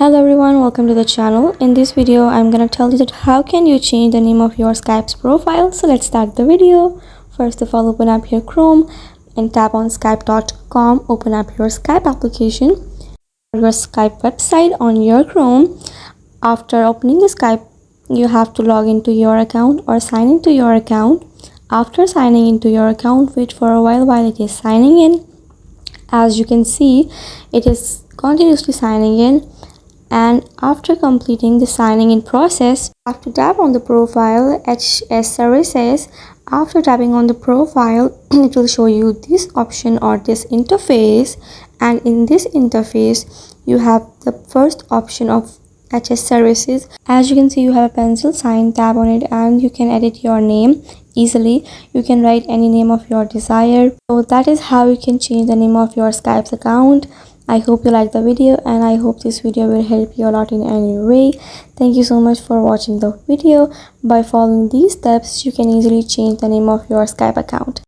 Hello everyone, welcome to the channel. In this video I'm gonna tell you that how can you change the name of your Skype's profile. So let's start the video. First of all, open up your Chrome and tap on skype.com. Open up your Skype application, your Skype website on your Chrome. After opening the Skype, you have to log into your account or sign into your account. After signing into your account, wait for a while it is signing in. As you can see, it is continuously signing in. And after completing the signing in process, you have to tap on the profile HS services. After tapping on the profile, it will show you this option or this interface, and in this interface you have the first option of HS services. As you can see, you have a pencil sign. Tap on it and you can edit your name easily. You can write any name of your desire. So that is how you can change the name of your Skype's account. I hope you like the video and I hope this video will help you a lot in any way. Thank you so much for watching the video. By following these steps, you can easily change the name of your Skype account.